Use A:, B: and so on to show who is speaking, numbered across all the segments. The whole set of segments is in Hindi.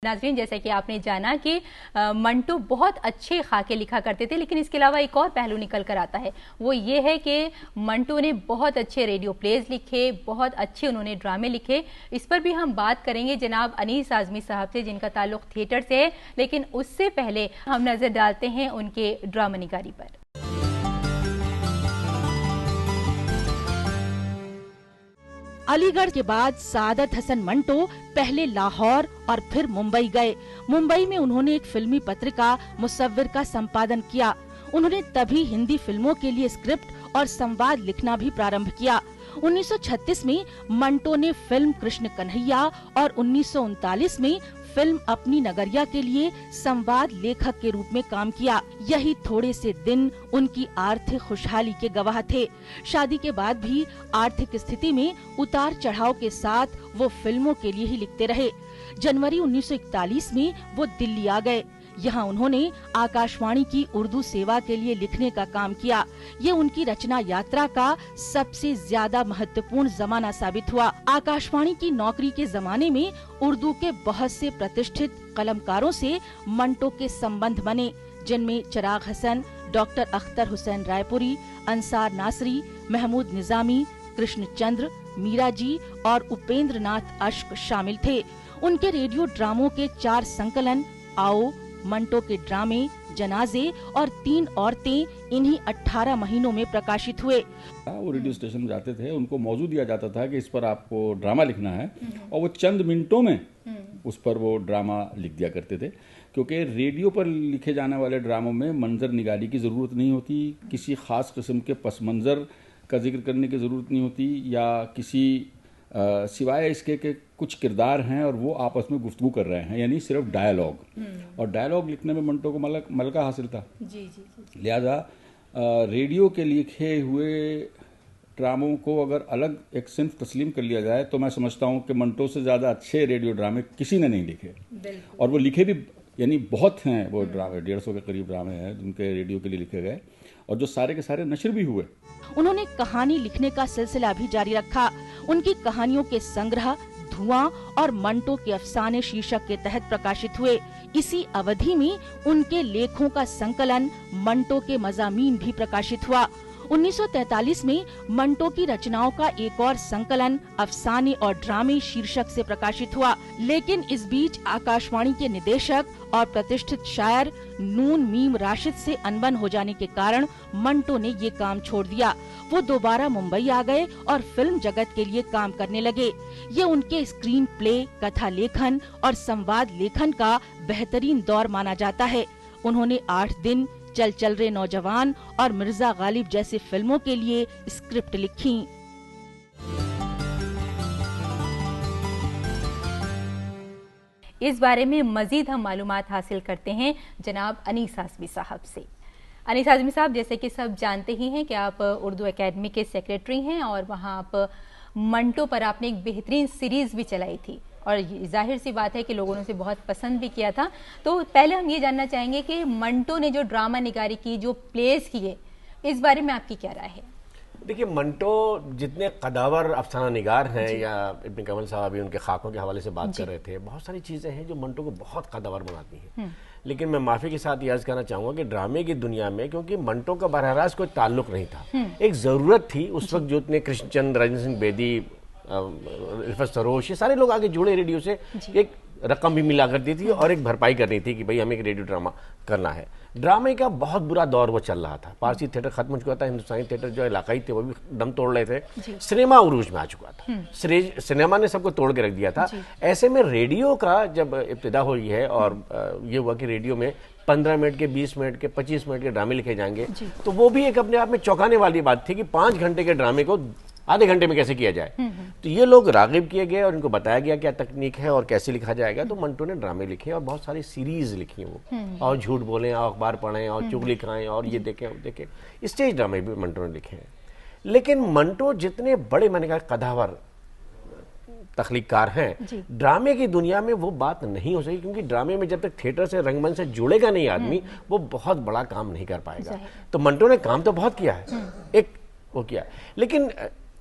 A: नाज़रीन, जैसा कि आपने जाना कि मंटू बहुत अच्छे खाके लिखा करते थे, लेकिन इसके अलावा एक और पहलू निकल कर आता है। वो ये है कि मंटू ने बहुत अच्छे रेडियो प्लेज लिखे, बहुत अच्छे उन्होंने ड्रामे लिखे। इस पर भी हम बात करेंगे जनाब अनीस आज़मी साहब से, जिनका ताल्लुक थिएटर से है। लेकिन उससे पहले हम नज़र डालते हैं उनके ड्रामा निगारी पर।
B: अलीगढ़ के बाद सादत हसन मंटो पहले लाहौर और फिर मुंबई गए। मुंबई में उन्होंने एक फिल्मी पत्रिका मुसव्विर का संपादन किया। उन्होंने तभी हिंदी फिल्मों के लिए स्क्रिप्ट और संवाद लिखना भी प्रारंभ किया। 1936 में मंटो ने फिल्म कृष्ण कन्हैया और 1939 में फिल्म अपनी नगरिया के लिए संवाद लेखक के रूप में काम किया। यही थोड़े से दिन उनकी आर्थिक खुशहाली के गवाह थे। शादी के बाद भी आर्थिक स्थिति में उतार चढ़ाव के साथ वो फिल्मों के लिए ही लिखते रहे। जनवरी 1941 में वो दिल्ली आ गए। यहाँ उन्होंने आकाशवाणी की उर्दू सेवा के लिए लिखने का काम किया। ये उनकी रचना यात्रा का सबसे ज्यादा महत्वपूर्ण जमाना साबित हुआ। आकाशवाणी की नौकरी के जमाने में उर्दू के बहुत से प्रतिष्ठित कलमकारों से मंटो के संबंध बने, जिनमें चिराग हसन, डॉक्टर अख्तर हुसैन रायपुरी, अंसार नासरी, महमूद निजामी, कृष्णचंद्र, मीरा जी और उपेंद्र नाथ अश्क शामिल थे। उनके रेडियो ड्रामों के 4 संकलन आओ, मंटो के ड्रामे, जनाजे और 3 औरतें इन्हीं 18 महीनों में प्रकाशित हुए।
C: वो रेडियो स्टेशन जाते थे, उनको मौजू दिया जाता था कि इस पर आपको ड्रामा लिखना है, और वो चंद मिनटों में उस पर वो ड्रामा लिख दिया करते थे। क्योंकि रेडियो पर लिखे जाने वाले ड्रामों में मंजर निगारी की ज़रूरत नहीं होती, किसी ख़ास किस्म के पस मंज़र का जिक्र करने की ज़रूरत नहीं होती, या किसी सिवाय इसके के कुछ किरदार हैं और वो आपस में गुफ्तगू कर रहे हैं, यानी सिर्फ डायलॉग। और डायलॉग लिखने में मंटो को मलका हासिल था। जी। लिहाजा रेडियो के लिखे हुए ड्रामों को अगर अलग एक सिन्फ तस्लीम कर लिया जाए तो मैं समझता हूँ कि मंटो से ज़्यादा अच्छे रेडियो ड्रामे किसी ने नहीं लिखे। और वो लिखे भी, यानी बहुत हैं वो ड्रामे, 150 के करीब ड्रामे हैं जिनके रेडियो के लिए लिखे गए, और जो सारे के सारे नशर भी हुए।
B: उन्होंने कहानी लिखने का सिलसिला भी जारी रखा। उनकी कहानियों के संग्रह धुआं और मंटो के अफसाने शीर्षक के तहत प्रकाशित हुए। इसी अवधि में उनके लेखों का संकलन मंटो के मज़ामीन भी प्रकाशित हुआ। 1943 में मंटो की रचनाओं का एक और संकलन अफसाने और ड्रामे शीर्षक से प्रकाशित हुआ। लेकिन इस बीच आकाशवाणी के निदेशक और प्रतिष्ठित शायर नून मीम राशिद से अनबन हो जाने के कारण मंटो ने ये काम छोड़ दिया। वो दोबारा मुंबई आ गए और फिल्म जगत के लिए काम करने लगे। ये उनके स्क्रीन प्ले, कथा लेखन और संवाद लेखन का बेहतरीन दौर माना जाता है। उन्होंने 8 दिन, चल रे नौजवान और मिर्जा गालिब जैसी फिल्मों के लिए स्क्रिप्ट लिखी।
A: इस बारे में मजीद हम मालूमात हासिल करते हैं जनाब अनीस आज़मी साहब से। अनीस आज़मी साहब, जैसे कि सब जानते ही हैं कि आप उर्दू एकेडमी के सेक्रेटरी हैं, और वहाँ आप मंटो पर आपने एक बेहतरीन सीरीज़ भी चलाई थी, और जाहिर सी बात है कि लोगों ने उसे बहुत पसंद भी किया था। तो पहले हम ये जानना चाहेंगे कि मंटो ने जो ड्रामा निगारी की, जो प्लेस किए, इस बारे में आपकी क्या राय है?
D: देखिए, मंटो जितने कदावर अफसाना निगार हैं, या इब्न कमल साहब भी उनके खाकों के हवाले से बात कर रहे थे, बहुत सारी चीज़ें हैं जो मंटो को बहुत कदावर बनाती हैं। लेकिन मैं माफ़ी के साथ ये अर्ज़ करना चाहूँगा कि ड्रामे की दुनिया में, क्योंकि मंटो का बरह रास्त कोई ताल्लुक नहीं था, एक ज़रूरत थी उस वक्त, जो इतने कृष्णचंद्र, राजेंद्र सिंह बेदी, इल्फत सरोश, ये सारे लोग आगे जुड़े रेडियो से, एक रकम भी मिला करती थी और एक भरपाई करनी थी कि भाई हमें एक रेडियो ड्रामा करना है। ड्रामे का बहुत बुरा दौर वो चल रहा था। पारसी थिएटर खत्म हो चुका था, हिंदुस्तानी थिएटर जो इलाकाई थे वो भी दम तोड़ रहे थे, सिनेमा उरूज में आ चुका था, सिनेमा ने सबको तोड़ के रख दिया था। ऐसे में रेडियो का जब इब्तिदा हुई है, और ये हुआ कि रेडियो में 15 मिनट के, 20 मिनट के, 25 मिनट के ड्रामे लिखे जाएंगे, तो वो भी एक अपने आप में चौंकाने वाली बात थी कि 5 घंटे के ड्रामे को आधे घंटे में कैसे किया जाए। तो ये लोग रागिब किए गए और इनको बताया गया क्या तकनीक है और कैसे लिखा जाएगा। तो मंटो ने ड्रामे लिखे और बहुत सारी सीरीज लिखी वो, और झूठ बोलें, और अखबार पढ़ें, और चुगली खाएं, और ये देखें वो देखें, स्टेज ड्रामे भी मंटो ने लिखे हैं। लेकिन मंटो जितने बड़े, मैंने कहा, कदावर तख्लीकार हैं, ड्रामे की दुनिया में वो बात नहीं हो सकी, क्योंकि ड्रामे में जब तक थिएटर से, रंगमंच से जुड़ेगा नहीं आदमी, वो बहुत बड़ा काम नहीं कर पाएगा। तो मंटो ने काम तो बहुत किया है, एक वो किया, लेकिन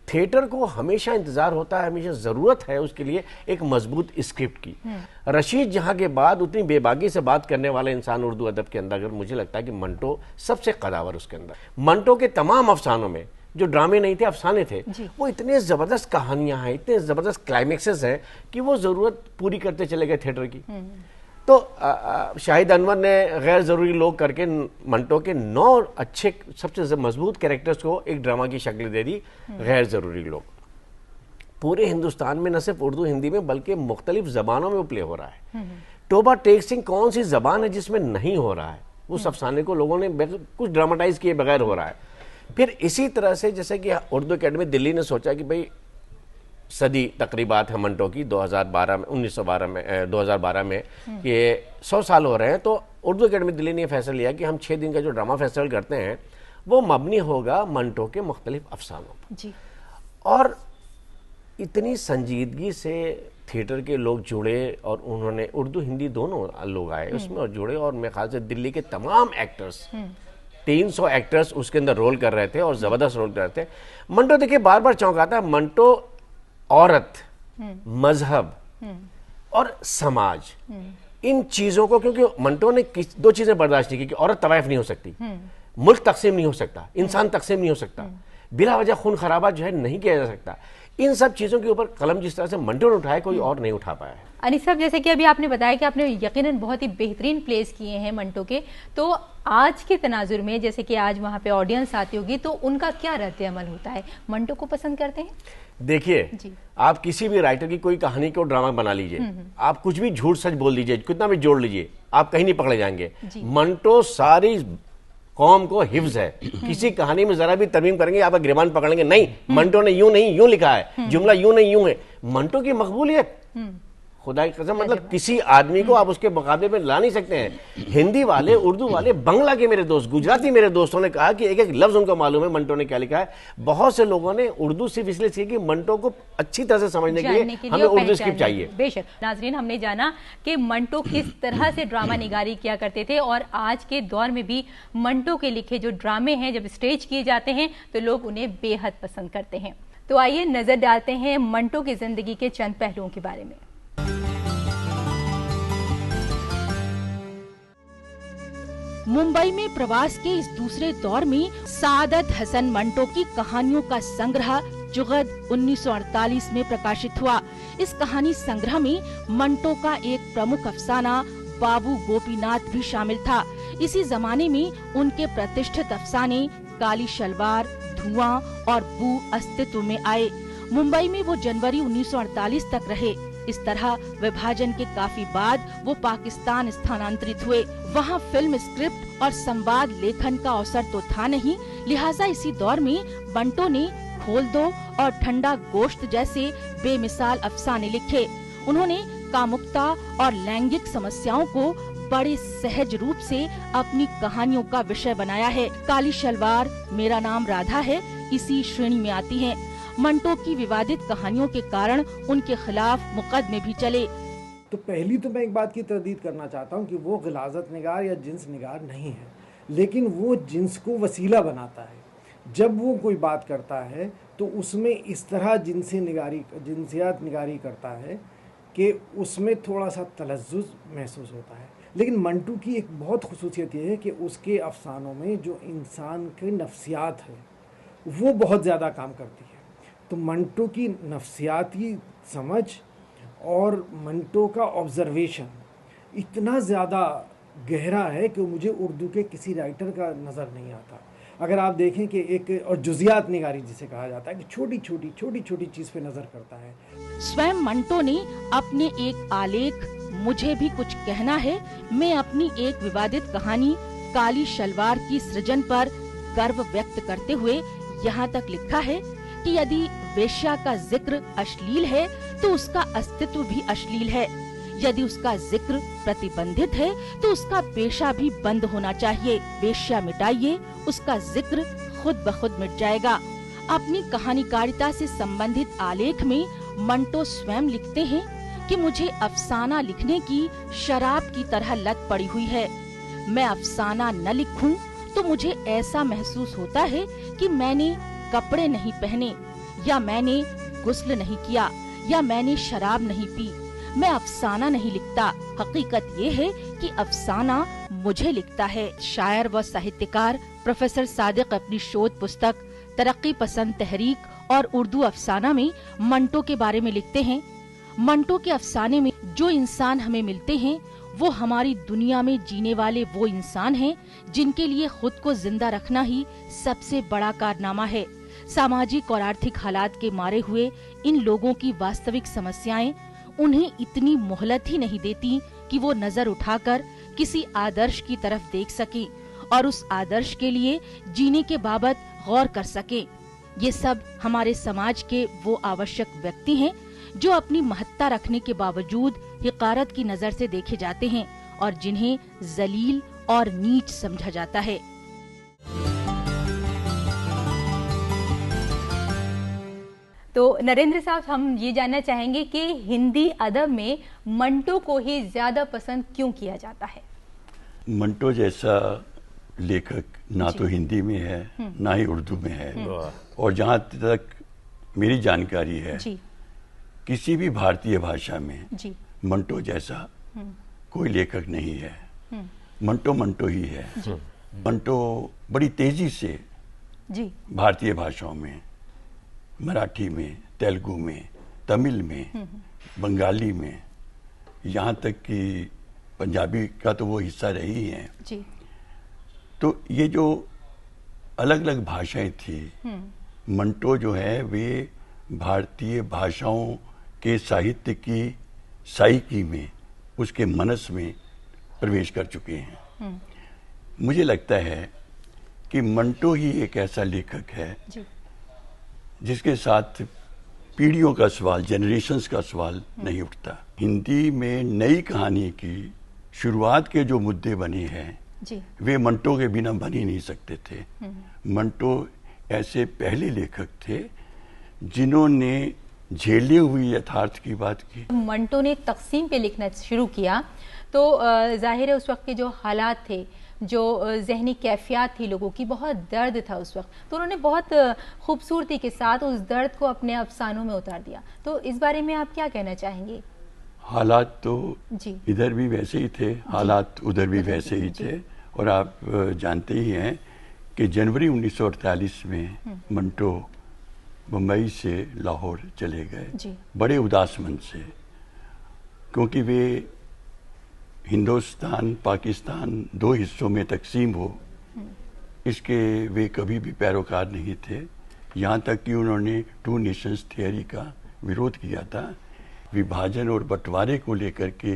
D: थिएटर को हमेशा इंतजार होता है, हमेशा जरूरत है उसके लिए एक मजबूत स्क्रिप्ट की। रशीद जहां के बाद उतनी बेबाकी से बात करने वाला इंसान उर्दू अदब के अंदर, अगर मुझे लगता है कि मंटो सबसे कदावर उसके अंदर। मंटो के तमाम अफसानों में जो ड्रामे नहीं थे, अफसाने थे, वो इतने जबरदस्त कहानियां हैं, इतने जबरदस्त क्लाइमेक्सेस हैं कि वो जरूरत पूरी करते चले गए थिएटर की। तो शाहिद अनवर ने गैर ज़रूरी लोग करके मंटो के 9 अच्छे सबसे मजबूत कैरेक्टर्स को एक ड्रामा की शक्ल दे दी। गैर ज़रूरी लोग पूरे हिंदुस्तान में न सिर्फ उर्दू हिंदी में बल्कि मुख्तलिफ ज़बानों में वो प्ले हो रहा है। टोबा टेक सिंह कौन सी ज़बान है जिसमें नहीं हो रहा है? उस अफसाने को लोगों ने कुछ ड्रामाटाइज किए बगैर हो रहा है। फिर इसी तरह से जैसे कि उर्दू अकेडमी दिल्ली ने सोचा कि भाई सदी तकरीबात है मंटो की 2012 में 2012 में ये 100 साल हो रहे हैं, तो उर्दू अकेडमी दिल्ली ने फैसला लिया कि हम 6 दिन का जो ड्रामा फेस्टिवल करते हैं वो मबनी होगा मंटो के मुख्तलिफ अफसानों पर जी। और इतनी संजीदगी से थिएटर के लोग जुड़े और उन्होंने उर्दू हिंदी दोनों लोग आए उसमें और जुड़े, और मेरे ख्याल से दिल्ली के तमाम एक्टर्स 300 एक्टर्स उसके अंदर रोल कर रहे थे और जबरदस्त रोल कर रहे थे। मंटो देखिए बार बार चौंकाता है। मंटो औरत, मजहब और समाज, इन चीजों को, क्योंकि मंटो ने 2 चीजें बर्दाश्त नहीं की कि औरत तवाइफ नहीं हो सकती, मुल्क तकसीम नहीं हो सकता, इंसान तकसीम नहीं हो सकता, बिला वजह खून खराबा जो है नहीं किया जा सकता। इन सब चीजों के ऊपर कलम जिस तरह से मंटो ने उठाया कोई और नहीं उठा पाया है।
A: अनीस साहब, जैसे कि अभी आपने बताया कि आपने यकीनन बहुत ही बेहतरीन प्लेस किए हैं मंटो के, तो आज के तनाजुर में जैसे कि आज वहाँ पे ऑडियंस आती होगी तो उनका क्या रद्द अमल होता है? मंटो को पसंद करते हैं?
D: देखिए, आप किसी भी राइटर की कोई कहानी को ड्रामा बना लीजिए, आप कुछ भी झूठ सच बोल दीजिए, कितना भी जोड़ लीजिए, आप कहीं नहीं पकड़े जाएंगे। मंटो सारी कौम को हिफ्ज है, किसी कहानी में जरा भी तरमीम करेंगे आपका गिरबान पकड़ेंगे, नहीं मंटो ने यूं नहीं यूं लिखा है, जुमला यूं नहीं यूं है। मंटो की मकबूलियत खुदा की कसम, मतलब किसी आदमी को आप उसके मुकाबले में ला नहीं सकते हैं। हिंदी वाले, उर्दू वाले, बंगला के मेरे दोस्त, गुजराती मेरे दोस्तों ने कहा कि एक एक लफ्ज उनको मालूम है मंटो ने क्या लिखा है। बहुत से लोगों ने उर्दू सिर्फ इसलिए सीखी कि मंटो को अच्छी तरह से समझने के लिए हमें उर्दू स्क्रिप्ट चाहिए।
A: बेशक नाजरीन, हमने जाना कि मंटो किस तरह से ड्रामा निगारी किया करते थे और आज के दौर में भी मंटो के लिखे जो ड्रामे हैं जब स्टेज किए जाते हैं तो लोग उन्हें बेहद पसंद करते हैं। तो आइए नजर डालते हैं मंटो की जिंदगी के चंद पहलुओं के बारे में।
B: मुंबई में प्रवास के इस दूसरे दौर में सादत हसन मंटो की कहानियों का संग्रह जुगद 1948 में प्रकाशित हुआ। इस कहानी संग्रह में मंटो का एक प्रमुख अफसाना बाबू गोपीनाथ भी शामिल था। इसी जमाने में उनके प्रतिष्ठित अफसाने काली शलवार, धुआं और बू अस्तित्व में आए। मुंबई में वो जनवरी 1948 तक रहे। इस तरह विभाजन के काफी बाद वो पाकिस्तान स्थानांतरित हुए। वहाँ फिल्म स्क्रिप्ट और संवाद लेखन का अवसर तो था नहीं, लिहाजा इसी दौर में मंटो ने खोल दो और ठंडा गोश्त जैसे बेमिसाल अफसाने लिखे। उन्होंने कामुकता और लैंगिक समस्याओं को बड़े सहज रूप से अपनी कहानियों का विषय बनाया है। काली शलवार, मेरा नाम राधा है इसी श्रेणी में आती हैं। मंटो की विवादित कहानियों के कारण उनके खिलाफ मुकदमे भी चले।
E: तो पहली तो मैं एक बात की तरदीद करना चाहता हूँ कि वो गिलाजत निगार या जिन्स निगार नहीं है, लेकिन वो जिन्स को वसीला बनाता है। जब वो कोई बात करता है तो उसमें इस तरह जिनसियात निगारी करता है कि उसमें थोड़ा सा तलज्जुज़ महसूस होता है। लेकिन मंटो की एक बहुत खुसूसियत ये है कि उसके अफसानों में जो इंसान की नफ्सियात है वो बहुत ज़्यादा काम करती है। तो मंटो की नफ्सियाती समझ और मंटो का ऑब्जर्वेशन इतना ज़्यादा गहरा है कि मुझे उर्दू के किसी राइटर का नज़र नहीं आता। अगर आप देखें कि एक और जुजियात निगारी जिसे कहा जाता है कि छोटी छोटी चीज़ पे नज़र करता है।
B: स्वयं मंटो ने अपने एक आलेख मुझे भी कुछ कहना है में अपनी एक विवादित कहानी काली शलवार की सृजन पर गर्व व्यक्त करते हुए यहाँ तक लिखा है कि यदि वेश्या का जिक्र अश्लील है तो उसका अस्तित्व भी अश्लील है। यदि उसका जिक्र प्रतिबंधित है तो उसका पेशा भी बंद होना चाहिए। वेश्या मिटाइए, उसका जिक्र खुद ब खुद मिट जाएगा। अपनी कहानीकारिता से संबंधित आलेख में मंटो स्वयं लिखते हैं कि मुझे अफसाना लिखने की शराब की तरह लत पड़ी हुई है। मैं अफसाना न लिखूं तो मुझे ऐसा महसूस होता है कि मैंने कपड़े नहीं पहने। या मैंने गुस्ल नहीं किया, या मैंने शराब नहीं पी। मैं अफसाना नहीं लिखता, हकीकत ये है कि अफसाना मुझे लिखता है। शायर व साहित्यकार प्रोफेसर सादिक अपनी शोध पुस्तक तरक्की पसंद तहरीक और उर्दू अफसाना में मंटो के बारे में लिखते हैं। मंटो के अफसाने में जो इंसान हमें मिलते हैं वो हमारी दुनिया में जीने वाले वो इंसान हैं जिनके लिए खुद को जिंदा रखना ही सबसे बड़ा कारनामा है। सामाजिक और आर्थिक हालात के मारे हुए इन लोगों की वास्तविक समस्याएं उन्हें इतनी मोहलत ही नहीं देती कि वो नजर उठाकर किसी आदर्श की तरफ देख सके और उस आदर्श के लिए जीने के बाबत गौर कर सके। ये सब हमारे समाज के वो आवश्यक व्यक्ति हैं जो अपनी महत्ता रखने के बावजूद हिकारत की नजर से देखे जाते हैं और जिन्हें जलील और नीच समझा जाता है।
A: तो नरेंद्र साहब, हम ये जानना चाहेंगे कि हिंदी अदब में मंटो को ही ज्यादा पसंद क्यों किया जाता है?
F: मंटो जैसा लेखक ना तो हिंदी में है ना ही उर्दू में है, और जहाँ तक मेरी जानकारी है किसी भी भारतीय भाषा में मंटो जैसा कोई लेखक नहीं है। मंटो मंटो ही है। मंटो बड़ी तेजी से भारतीय भाषाओं में, मराठी में, तेलुगु में, तमिल में, बंगाली में, यहाँ तक कि पंजाबी का तो वो हिस्सा रही हैं। तो ये जो अलग अलग भाषाएं थी, मंटो जो है वे भारतीय भाषाओं के साहित्य की साइकी में, उसके मनस में प्रवेश कर चुके हैं। मुझे लगता है कि मंटो ही एक ऐसा लेखक है जिसके साथ पीढ़ियों का सवाल, जनरेशन्स का सवाल नहीं उठता। हिंदी में नई कहानी की शुरुआत के जो मुद्दे बने हैं वे मंटो के बिना बन ही नहीं सकते थे। मंटो ऐसे पहले लेखक थे जिन्होंने झेले हुई यथार्थ की बात की।
A: मंटो ने तकसीम पे लिखना शुरू किया तो जाहिर है उस वक्त के जो हालात थे, जो जहनी कैफियत थी लोगों की, बहुत दर्द था उस वक्त, तो उन्होंने बहुत खूबसूरती के साथ उस दर्द को अपने अफसानों में उतार दिया। तो इस बारे में आप क्या कहना चाहेंगे?
F: हालात तो इधर भी वैसे ही थे, हालात उधर भी वैसे ही थे। और आप जानते ही हैं कि जनवरी 1948 में मंटो मुंबई से लाहौर चले गए, बड़े उदास मन से, क्योंकि वे हिंदुस्तान पाकिस्तान दो हिस्सों में तकसीम हो इसके वे कभी भी पैरोकार नहीं थे। यहाँ तक कि उन्होंने टू नेशंस थियरी का विरोध किया था। विभाजन और बंटवारे को लेकर के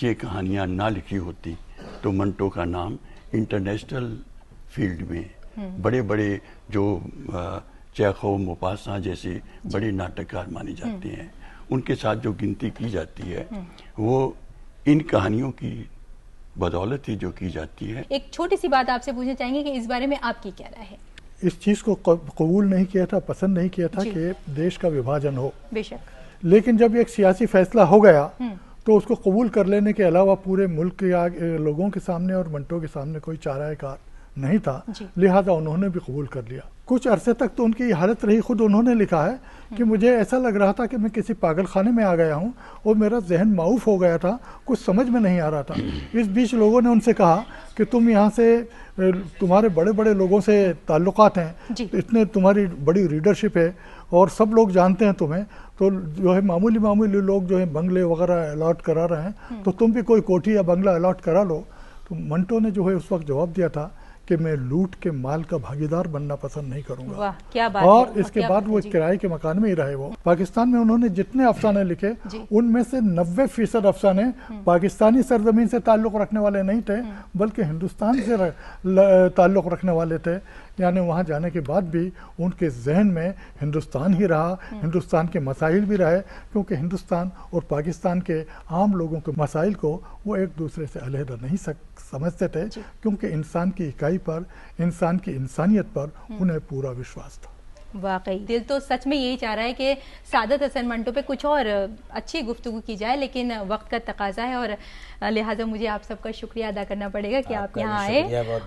F: ये कहानियाँ ना लिखी होती तो मंटो का नाम इंटरनेशनल फील्ड में बड़े बड़े जो चेखोव, मोपासा जैसे बड़े नाटककार माने जाते हैं, उनके साथ जो गिनती की जाती है वो इन कहानियों की बदौलत ही जो की जाती है।
A: एक छोटी सी बात आपसे पूछना चाहेंगे कि इस बारे में आपकी क्या राय है?
G: इस चीज़ को कबूल नहीं किया था, पसंद नहीं किया था कि देश का विभाजन हो।
A: बेशक,
G: लेकिन जब एक सियासी फैसला हो गया तो उसको कबूल कर लेने के अलावा पूरे मुल्क के लोगों के सामने और मंटो के सामने कोई चाराकार नहीं था, लिहाजा उन्होंने भी कबूल कर लिया। कुछ अरसे तक तो उनकी हालत रही, खुद उन्होंने लिखा है कि मुझे ऐसा लग रहा था कि मैं किसी पागल खाने में आ गया हूँ और मेरा जहन माऊफ हो गया था, कुछ समझ में नहीं आ रहा था। इस बीच लोगों ने उनसे कहा कि तुम यहाँ से, तुम्हारे बड़े बड़े लोगों से ताल्लुकात हैं, इतने तुम्हारी बड़ी रीडरशिप है और सब लोग जानते हैं तुम्हें, तो जो है मामूली लोग जो है बंगले वगैरह अलॉट करा रहे हैं, तो तुम भी कोई कोठी या बंगला अलॉट करा लो। तो मंटो ने जो है उस वक्त जवाब दिया था कि मैं लूट के माल का भागीदार बनना पसंद नहीं करूंगा।
A: वाह, क्या बात
G: और
A: है,
G: इसके बाद वो किराए के मकान में ही रहे। वो पाकिस्तान में उन्होंने जितने अफसाने लिखे उनमें से 90% अफसाने पाकिस्तानी सरजमीन से ताल्लुक रखने वाले नहीं थे, बल्कि हिंदुस्तान से ताल्लुक रखने वाले थे। यानी वहाँ जाने के बाद भी उनके जहन में हिंदुस्तान ही रहा, हिंदुस्तान के मसाइल भी रहे, क्योंकि हिंदुस्तान और पाकिस्तान के आम लोगों के मसाइल को वो एक दूसरे से अलहदा नहीं समझते थे, क्योंकि इंसान की इकाई पर, इंसान की इंसानियत पर उन्हें पूरा विश्वास था।
A: वाकई दिल तो सच में यही चाह रहा है कि सादत हसन मंटो पे कुछ और अच्छी गुफ्तगू की जाए, लेकिन वक्त का तकाजा है और लिहाजा मुझे आप सबका शुक्रिया अदा करना पड़ेगा कि आप यहाँ आए